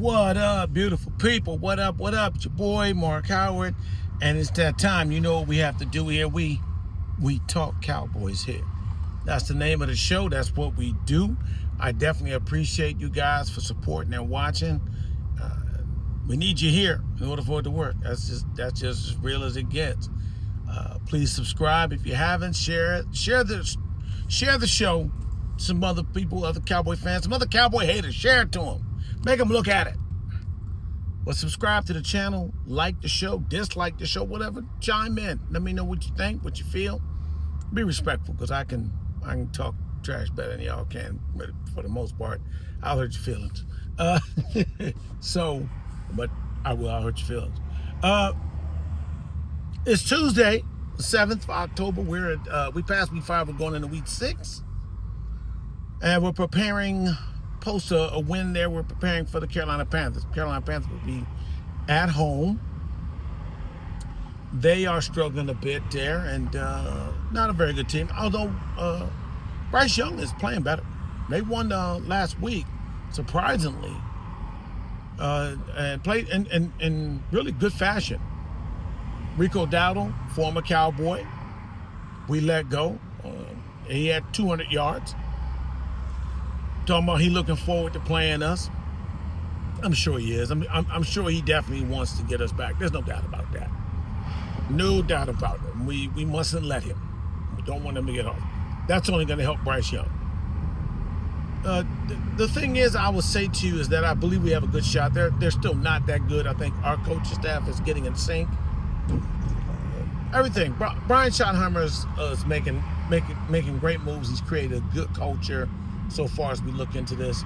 What up, beautiful people? What up? What up? It's your boy, Mark Howard. And it's that time. You know what we have to do here? We talk Cowboys here. That's the name of the show. That's what we do. I definitely appreciate you guys for supporting and watching. We need you here in order for it to work. That's just as real as it gets. Please subscribe if you haven't. Share it. Share the show. Some other people, other Cowboy fans, some other Cowboy haters. Share it to them. Make them look at it. But subscribe to the channel, like the show, dislike the show, whatever. Chime in. Let me know what you think, what you feel. Be respectful, because I can talk trash better than y'all can. But for the most part, I'll hurt your feelings. But I'll hurt your feelings. It's Tuesday, the 7th of October. We passed week 5. We're going into week 6. And we're preparing, post a win there, we're preparing for the Carolina Panthers. Carolina Panthers will be at home. They are struggling a bit there, and not a very good team. Although Bryce Young is playing better. They won last week, surprisingly, and played in really good fashion. Rico Dowdle, former Cowboy, we let go. He had 200 yards. Talking about he looking forward to playing us. I'm sure he is. I'm sure he definitely wants to get us back. There's no doubt about that. No doubt about it. We mustn't let him. We don't want him to get off. That's only going to help Bryce Young. The thing is, I would say to you, is that I believe we have a good shot. They're still not that good. I think our coaching staff is getting in sync. Everything. Brian Schottenheimer is making great moves. He's created a good culture so far as we look into this.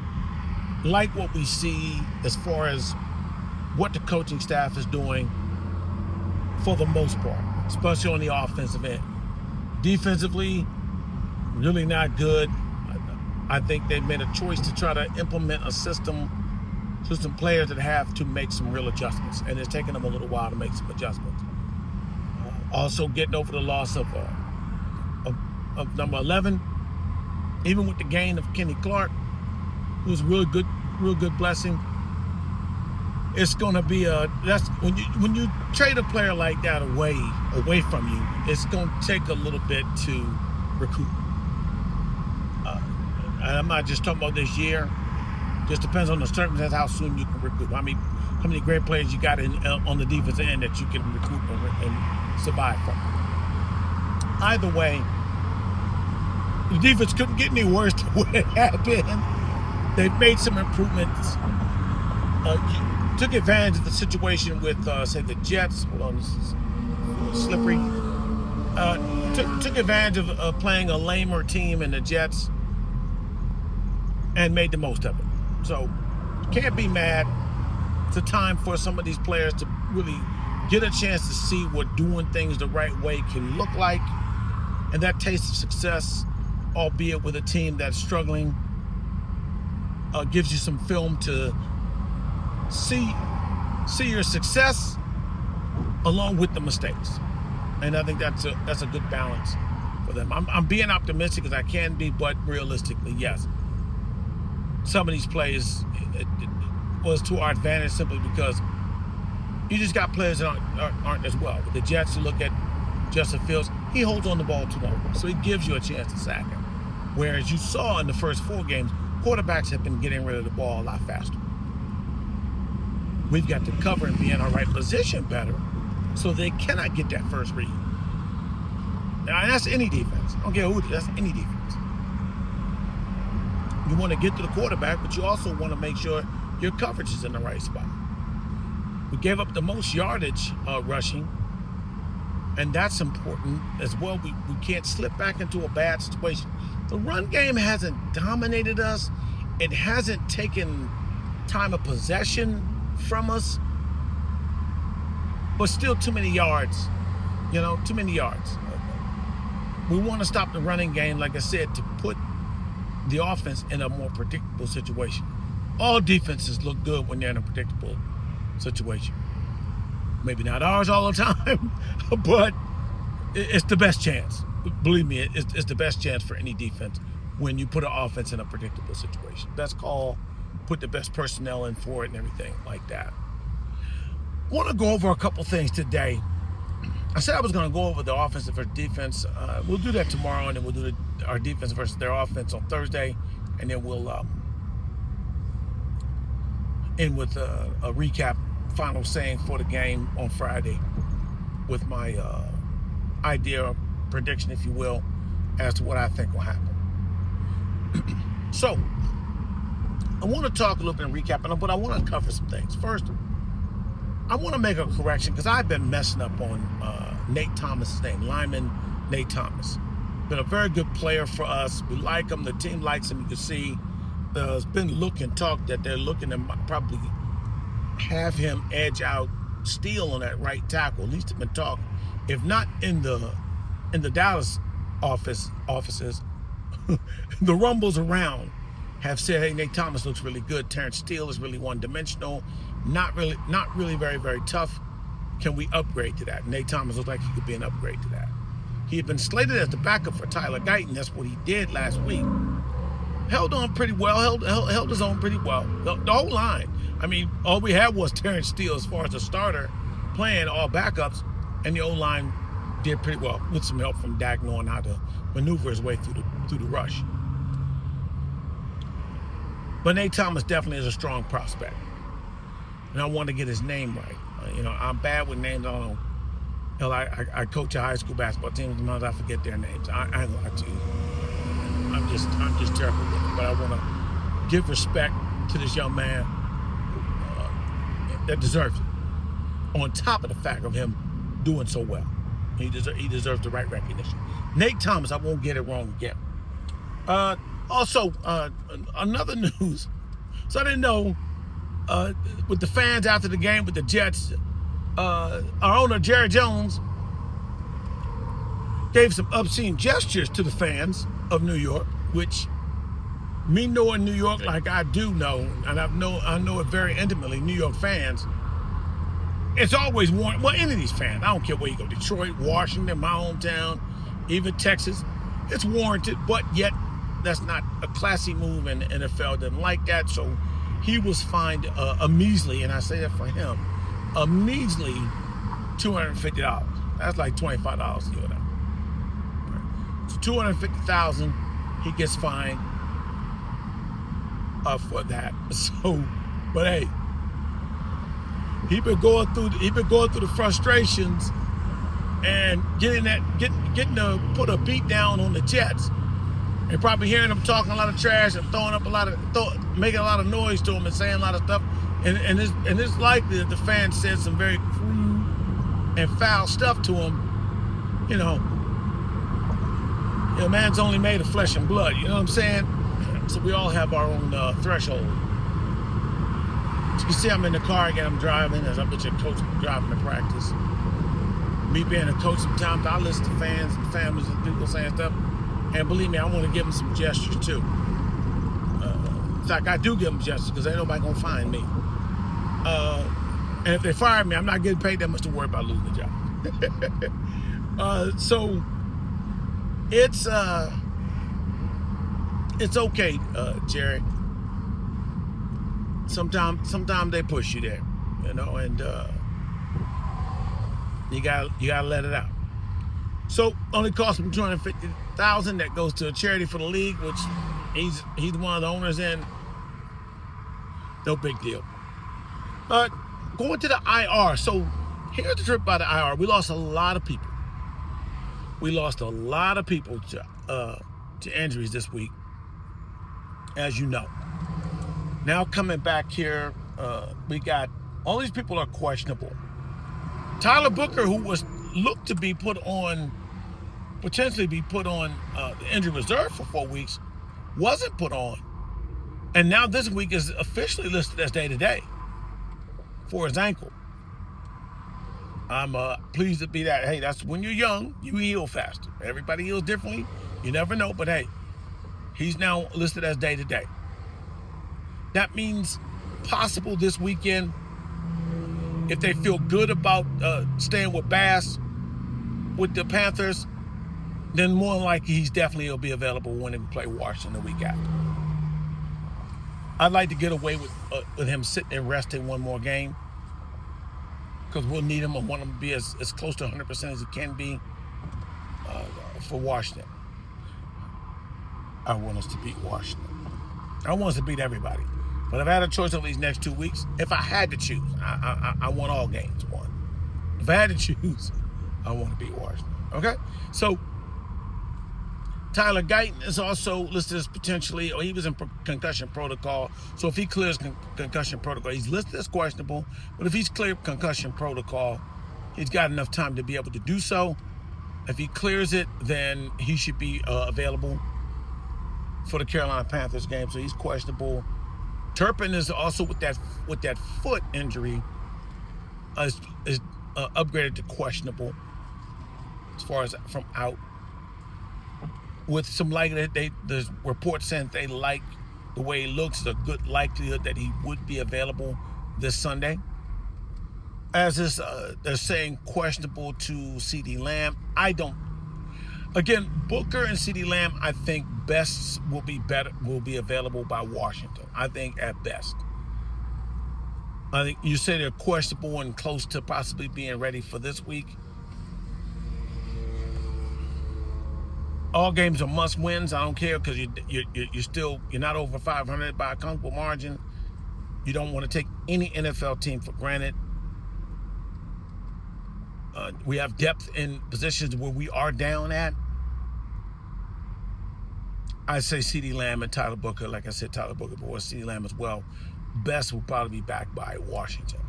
Like what we see as far as what the coaching staff is doing for the most part, especially on the offensive end. Defensively, really not good. I think they've made a choice to try to implement a system to some players that have to make some real adjustments, and it's taken them a little while to make some adjustments. Also getting over the loss of number 11, even with the gain of Kenny Clark, who's a real good blessing. It's going to be that's when you trade a player like that away from you, it's going to take a little bit to recoup. And I'm not just talking about this year. Just depends on the circumstances how soon you can recoup. How many great players you got on the defensive end that you can recoup and survive from. Either way, the defense couldn't get any worse than what it had been. They've made some improvements. Took advantage of the situation with, say, the Jets. Hold on, this is a little slippery. Took advantage of playing a lamer team in the Jets and made the most of it. So, can't be mad. It's a time for some of these players to really get a chance to see what doing things the right way can look like. And that taste of success, albeit with a team that's struggling, gives you some film to see your success along with the mistakes. And I think that's a good balance for them. I'm being optimistic as I can be, but realistically, yes. Some of these plays, it was to our advantage simply because you just got players that aren't as well. With the Jets, you look at Justin Fields, he holds on the ball too long, so he gives you a chance to sack him. Whereas you saw in the first 4 games, quarterbacks have been getting rid of the ball a lot faster. We've got to cover and be in our right position better so they cannot get that first read. Now, that's any defense. I don't care who it is, that's any defense. You want to get to the quarterback, but you also want to make sure your coverage is in the right spot. We gave up the most yardage rushing, and that's important as well. We can't slip back into a bad situation. The run game hasn't dominated us. It hasn't taken time of possession from us, but still too many yards. Too many yards. We want to stop the running game, like I said, to put the offense in a more predictable situation. All defenses look good when they're in a predictable situation. Maybe not ours all the time, but it's the best chance. Believe me, it's the best chance for any defense when you put an offense in a predictable situation. Best call put the best personnel in for it and everything like that. I want to go over a couple things today. I said I was going to go over the offense versus defense. We'll do that tomorrow, and then we'll do our defense versus their offense on Thursday, and then we'll end with a recap, final saying for the game on Friday with my idea, prediction, if you will, as to what I think will happen. So, I want to talk a little bit and recap, but I want to cover some things. First, I want to make a correction because I've been messing up on Nate Thomas's name, lineman Nate Thomas. Been a very good player for us. We like him. The team likes him. You can see there's been look and talk that they're looking to probably have him edge out Steele on that right tackle. At least it's been talk. If not in the Dallas offices, the rumbles around have said, hey, Nate Thomas looks really good. Terrence Steele is really one-dimensional. Not really very, very tough. Can we upgrade to that? Nate Thomas looks like he could be an upgrade to that. He had been slated as the backup for Tyler Guyton. That's what he did last week. Held on pretty well. Held his own pretty well. The whole line. I mean, all we had was Terrence Steele as far as a starter playing all backups, and the O-line did pretty well with some help from Dak knowing how to maneuver his way through the rush. But Nate Thomas definitely is a strong prospect. And I want to get his name right. I'm bad with names. I don't know. Hell, I coach a high school basketball team. Sometimes I forget their names. I ain't gonna lie to you. I'm just terrible with it. But I want to give respect to this young man that deserves it. On top of the fact of him doing so well, he deserves the right recognition. Nate Thomas, I won't get it wrong again. Also, another news. So I didn't know. With the fans after the game with the Jets, our owner, Jerry Jones, gave some obscene gestures to the fans of New York, which, me knowing New York like I do know, and I know it very intimately, New York fans, it's always warranted. Well, any of these fans, I don't care where you go, Detroit, Washington, my hometown, even Texas, it's warranted, but yet that's not a classy move, and the NFL didn't like that, so he was fined a measly, and I say that for him, a measly $250. That's like $25 to you and I. So $250,000, he gets fined for that. So, but hey, he been going through the frustrations and getting to put a beat down on the Jets. And probably hearing them talking a lot of trash and making a lot of noise to him and saying a lot of stuff. And it's likely that the fans said some very crude and foul stuff to him. Man's only made of flesh and blood. You know what I'm saying? So we all have our own threshold. As you can see, I'm in the car again. I'm driving as I'm your coach. I'm driving to practice. Me being a coach, sometimes I listen to fans and families and people saying stuff. And believe me, I want to give them some gestures too. In fact, I do give them gestures because ain't nobody gonna find me. And if they fire me, I'm not getting paid that much to worry about losing the job. So it's okay, Jerry. Sometimes they push you there, and you gotta let it out. So only cost him $250,000. That goes to a charity for the league, which he's one of the owners in. No big deal. But going to the IR. So here's the trip by the IR. We lost a lot of people. To injuries this week, as you know. Now coming back here, we got all these people are questionable. Tyler Booker, who was looked to be potentially be put on the injury reserve for 4 weeks, wasn't put on. And now this week is officially listed as day-to-day for his ankle. I'm pleased to be that. Hey, that's when you're young, you heal faster. Everybody heals differently. You never know, but hey, he's now listed as day-to-day. That means possible this weekend, if they feel good about staying with Bass, with the Panthers, then more than likely he's definitely will be available when they play Washington the week after. I'd like to get away with him sitting and resting one more game because we'll need him. I want him to be as close to 100% as he can be for Washington. I want us to beat Washington. I want us to beat everybody. But if I had a choice over these next 2 weeks, if I had to choose, I want all games won. If I had to choose, I want to beat Washington. Okay? So, Tyler Guyton is also listed as potentially, or he was in concussion protocol. So if he clears concussion protocol, he's listed as questionable. But if he's cleared concussion protocol, he's got enough time to be able to do so. If he clears it, then he should be available for the Carolina Panthers game. So he's questionable. Turpin is also with that foot injury is upgraded to questionable as far as from out. With some likelihood, there's reports saying they like the way he looks. There's a good likelihood that he would be available this Sunday. As is, they're saying questionable to CeeDee Lamb. Again, Booker and CeeDee Lamb, I think best will be available by Washington. I think at best. I think you say they're questionable and close to possibly being ready for this week. All games are must wins. I don't care because you're not over 500 by a comfortable margin. You don't want to take any NFL team for granted. We have depth in positions where we are down at. I say CeeDee Lamb and Tyler Booker. Like I said, Tyler Booker, but CeeDee Lamb as well. Best will probably be back by Washington.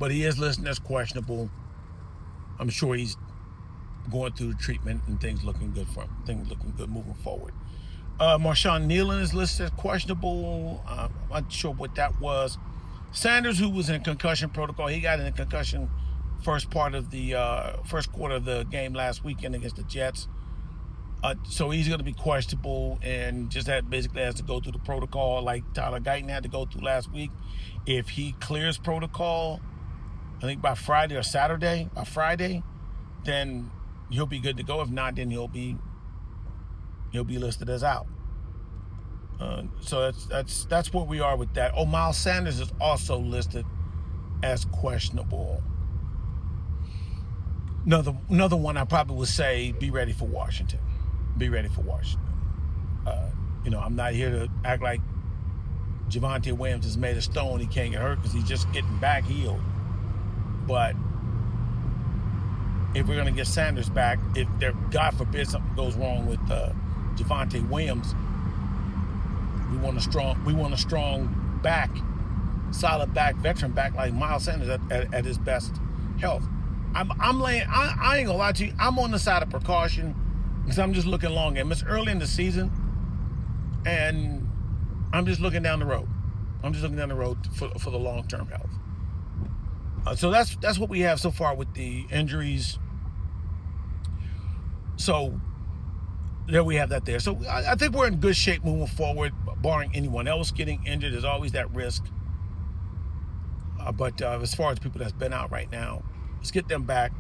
But he is listed as questionable. I'm sure he's going through the treatment and things looking good for him. Things looking good moving forward. Marshawn Nealon is listed as questionable. I'm not sure what that was. Sanders, who was in concussion protocol, he got in a concussion first quarter of the game last weekend against the Jets. So he's going to be questionable and just basically has to go through the protocol like Tyler Guyton had to go through last week. If he clears protocol, I think by Friday or Saturday, then he'll be good to go. If not, then he'll be listed as out. So that's where we are with that. Oh, Miles Sanders is also listed as questionable. Another one I probably would say be ready for Washington. Be ready for Washington. I'm not here to act like Javonte Williams is made of stone. He can't get hurt because he's just getting back healed. But if we're going to get Sanders back, if there, God forbid, something goes wrong with Javonte Williams, we want a strong back, solid back, veteran back like Miles Sanders at his best health. I ain't gonna lie to you. I'm on the side of precaution because I'm just looking long game. It's early in the season, and I'm just looking down the road. I'm just looking down the road for the long-term health. So that's what we have so far with the injuries. So there we have that there. So I think we're in good shape moving forward, barring anyone else getting injured. There's always that risk. But as far as people that's been out right now, let's get them back.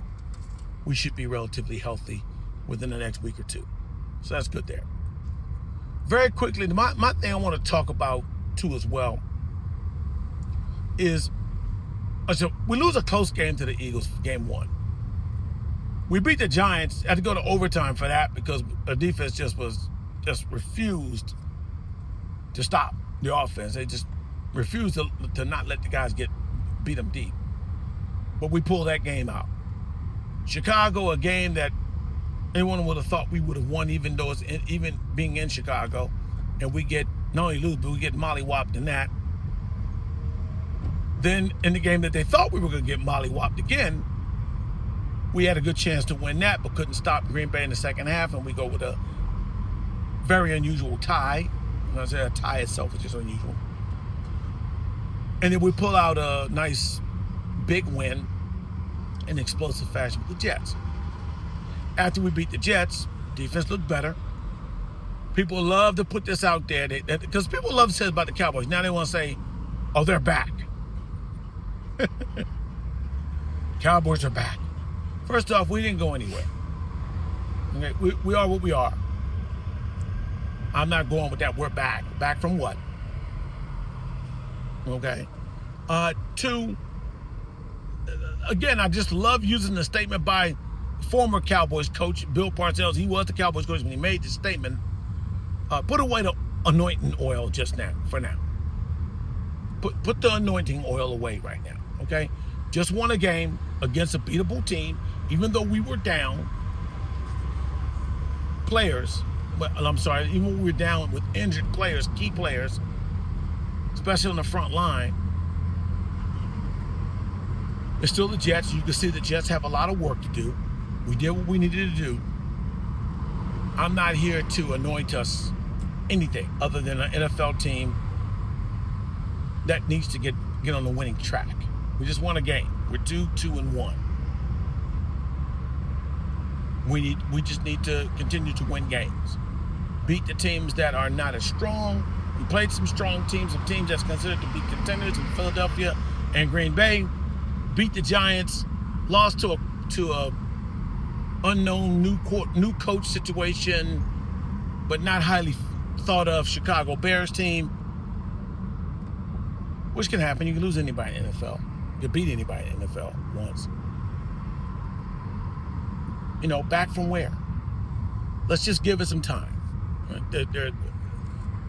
We should be relatively healthy within the next week or two. So that's good there. Very quickly, my thing I want to talk about too as well is, so we lose a close game to the Eagles, game one. We beat the Giants, had to go to overtime for that because the defense just refused to stop the offense. They just refused to not let the guys beat them deep. But we pulled that game out. Chicago, a game that anyone would have thought we would have won, even though even being in Chicago, and we get not only lose, but we get mollywopped in that. Then in the game that they thought we were going to get mollywopped again, we had a good chance to win that, but couldn't stop Green Bay in the second half, and we go with a very unusual tie. When I say a tie itself is just unusual. And then we pull out a nice big win in explosive fashion with the Jets. After we beat the Jets, defense looked better. People love to put this out there because people love to say about the Cowboys. Now they want to say, oh, they're back. Cowboys are back. First off, we didn't go anywhere. Okay, we are what we are. I'm not going with that. We're back. Back from what? Okay. Two, again, I just love using the statement by former Cowboys coach Bill Parcells. He was the Cowboys coach when he made the statement. Put away the anointing oil just now, for now. Put the anointing oil away right now, okay? Just won a game against a beatable team, even though we were down players. But I'm sorry, even when we were down with injured players, key players, especially on the front line. It's still the Jets. You can see the Jets have a lot of work to do. We did what we needed to do. I'm not here to anoint us anything other than an NFL team that needs to get on the winning track. We just won a game. We're 2-1. We just need to continue to win games. Beat the teams that are not as strong. We played some strong teams, some teams that's considered to be contenders in Philadelphia and Green Bay. Beat the Giants. Lost to a unknown new coach situation, but not highly thought of Chicago Bears team. Which can happen. You can lose anybody in the NFL. You can beat anybody in the NFL once. Back from where? Let's just give it some time. Right?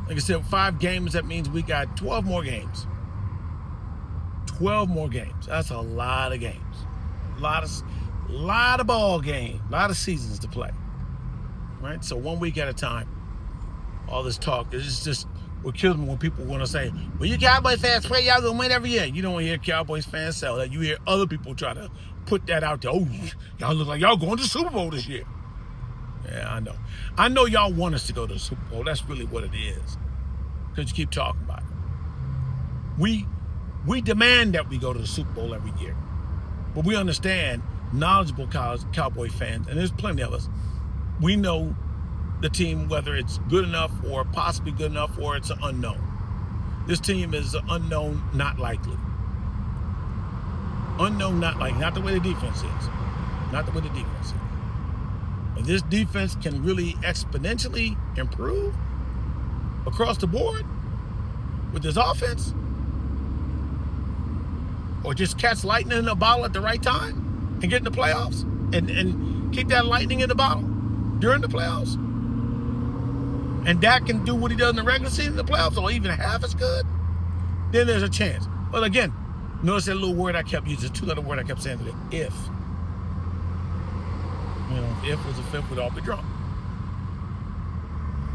Like I said, 5 games, that means we got 12 more games. 12 more games. That's a lot of games. A lot of ball games. A lot of seasons to play. Right? So 1 week at a time. All this talk is just what kills me when people want to say, well, you Cowboys fans pray y'all gonna win every year. You don't hear Cowboys fans say that. You hear other people try to put that out there. Oh, y'all look like y'all going to the Super Bowl this year. Yeah, I know. I know y'all want us to go to the Super Bowl. That's really what it is. Because you keep talking about it. We demand that we go to the Super Bowl every year. But we understand, knowledgeable Cowboy fans, and there's plenty of us, we know the team, whether it's good enough or possibly good enough or it's an unknown. This team is an unknown, not likely. Unknown, not likely. Not the way the defense is. Not the way the defense is. If this defense can really exponentially improve across the board with this offense, or just catch lightning in a bottle at the right time and get in the playoffs and keep that lightning in the bottle during the playoffs, and Dak can do what he does in the regular season in the playoffs, or even half as good, then there's a chance. But again, notice that little word I kept using, 2-letter word I kept saying today, if. If was a fifth, we'd all be drunk.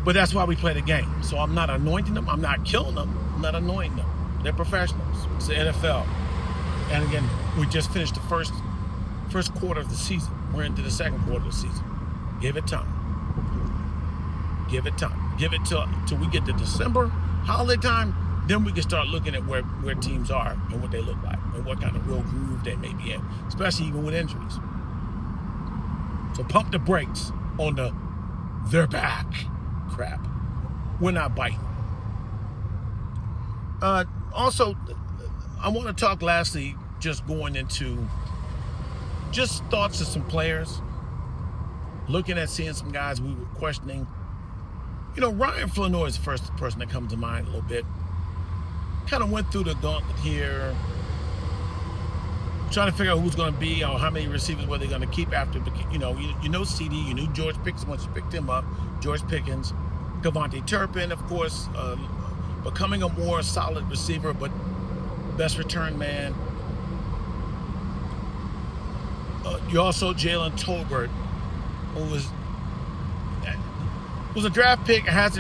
But that's why we play the game. So I'm not anointing them. I'm not killing them. I'm not anointing them. They're professionals. It's the NFL. And again, we just finished the first quarter of the season. We're into the second quarter of the season. Give it time. Give it time. Give it till we get to December, holiday time. Then we can start looking at where teams are and what they look like and what kind of real groove they may be in, especially even with injuries. So pump the brakes on the they're back crap. We're not biting. Also, I want to talk lastly, just going into just thoughts of some players, looking at seeing some guys we were questioning. Ryan Flanoy is the first person that comes to mind a little bit. Kind of went through the gauntlet here, trying to figure out who's going to be or how many receivers were they going to keep after. You know CD, you knew George Pickens once you picked him up. George Pickens, Devontae Turpin, of course, becoming a more solid receiver, but best return man. You also Jalen Tolbert, who was a draft pick, has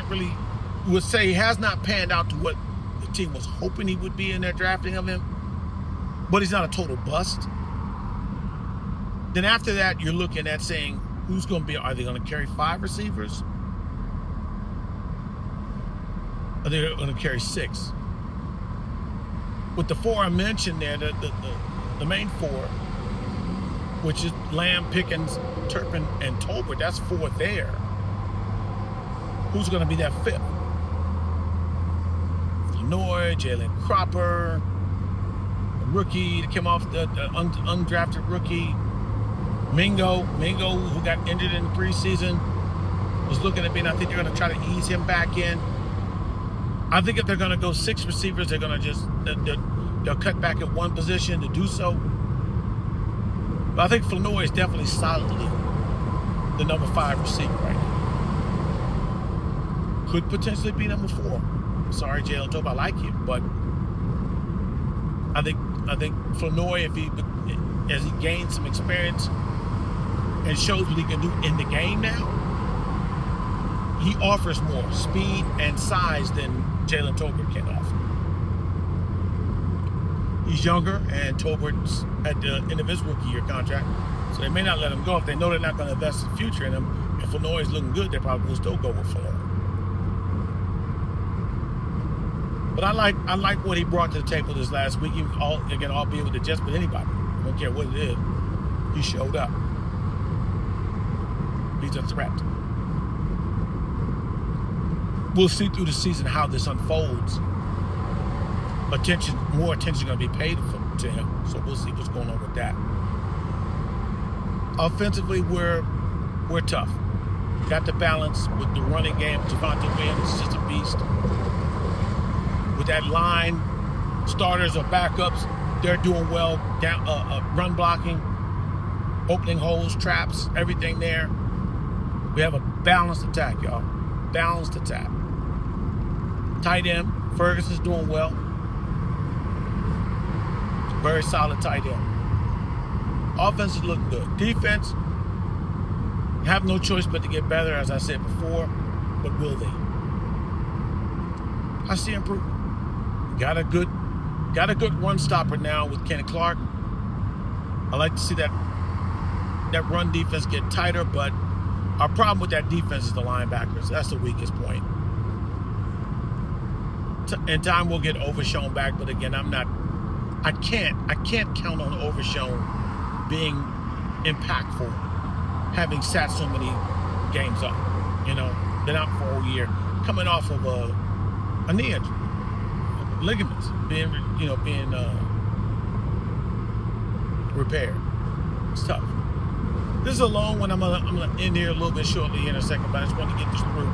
not panned out to what the team was hoping he would be in their drafting of him. But he's not a total bust. Then after that, you're looking at saying, who's going to be, are they going to carry 5 receivers? Are they going to carry 6? With the 4 I mentioned there, the main 4, which is Lamb, Pickens, Turpin, and Tolbert, that's 4 there. Who's going to be that 5th? Flanoy, Jalen Cropper, rookie that came off the undrafted rookie. Mingo, who got injured in the preseason, was looking at being, I think they're going to try to ease him back in. I think if they're going to go 6 receivers, they're going to they'll cut back at one position to do so. But I think Flournoy is definitely solidly the number 5 receiver right now. Could potentially be number 4. Sorry, Jalen Tope, I like you, but I think Flournoy, as he gains some experience and shows what he can do in the game now, he offers more speed and size than Jalen Tolbert can offer. He's younger, and Tolbert's at the end of his rookie year contract, so they may not let him go. If they know they're not going to invest in the future in him, if Flournoy is looking good, they probably will still go with Flournoy. But I like what he brought to the table this last week. Albeit with the Jets, but anybody, I don't care what it is, he showed up. He's a threat. We'll see through the season how this unfolds. More attention is going to be paid to him, so we'll see what's going on with that. Offensively, we're tough. Got the balance with the running game. Javonte Williams is just a beast. With that line, starters or backups, they're doing well. Run blocking, opening holes, traps, everything there. We have a balanced attack, y'all. Balanced attack. Tight end, Ferguson's doing well. Very solid tight end. Offense is looking good. Defense, have no choice but to get better, as I said before, but will they? I see improvement. Got a good run stopper now with Kenny Clark. I like to see that run defense get tighter, but our problem with that defense is the linebackers. That's the weakest point. In time, we'll get Overshown back, but again, I can't count on Overshown being impactful, having sat so many games up. Been out for a whole year, coming off of a knee injury, ligaments being repaired. It's tough. This is a long one. I'm gonna end here a little bit shortly in a second, but I just want to get this through.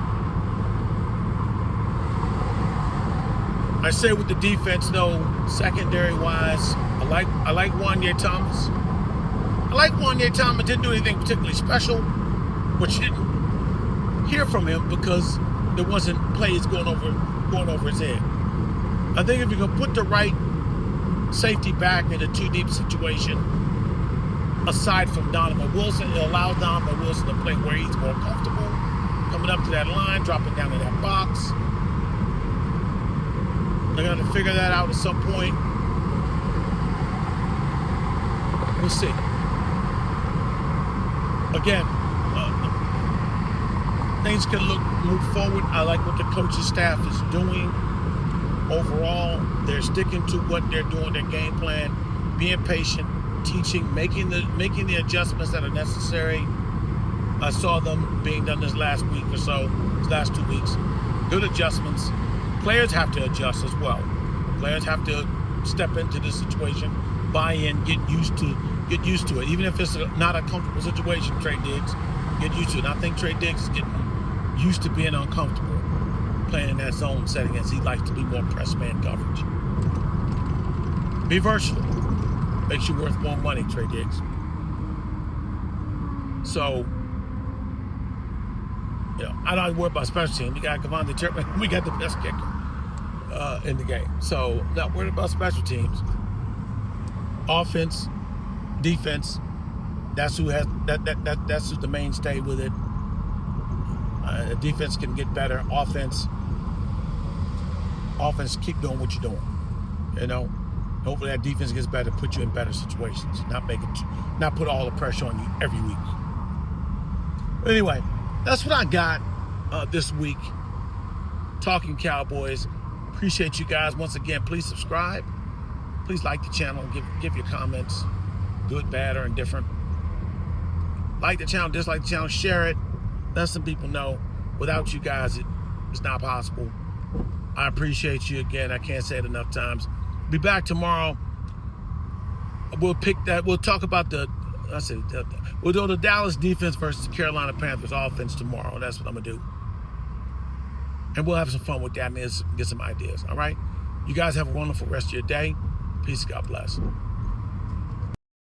I say with the defense, though, secondary-wise, I like Wanya Thomas. I like Wanya Thomas. Didn't do anything particularly special, but you didn't hear from him because there wasn't plays going over his head. I think if you can put the right safety back in a 2-deep situation, aside from Donovan Wilson, it allows Donovan Wilson to play where he's more comfortable, coming up to that line, dropping down in that box. They're going to figure that out at some point. We'll see. Again, things can move forward. I like what the coaching staff is doing. Overall, they're sticking to what they're doing, their game plan, being patient, teaching, making the adjustments that are necessary. I saw them being done this last week or so, these last 2 weeks. Good adjustments. Players have to adjust as well. Players have to step into the situation, buy in, get used to it. Even if it's not a comfortable situation, Trey Diggs, get used to it. And I think Trey Diggs is getting used to being uncomfortable playing in that zone setting as he likes to be more press man coverage. Be versatile. Makes you worth more money, Trey Diggs. So, I don't worry about special teams. We got Kevontae Turpin. We got the best kicker in the game. So, not worried about special teams. Offense, defense. That's who's the mainstay with it. Defense can get better. Offense, keep doing what you're doing. Hopefully that defense gets better, put you in better situations, not put all the pressure on you every week. But anyway, that's what I got this week. Talking Cowboys. Appreciate you guys. Once again, please subscribe. Please like the channel. Give your comments, good, bad, or indifferent. Like the channel, dislike the channel, share it. Let some people know. Without you guys, it's not possible. I appreciate you again. I can't say it enough times. Be back tomorrow. We'll talk about we'll do the Dallas defense versus the Carolina Panthers offense tomorrow. That's what I'm gonna do. And we'll have some fun with that and get some ideas, all right? You guys have a wonderful rest of your day. Peace, God bless.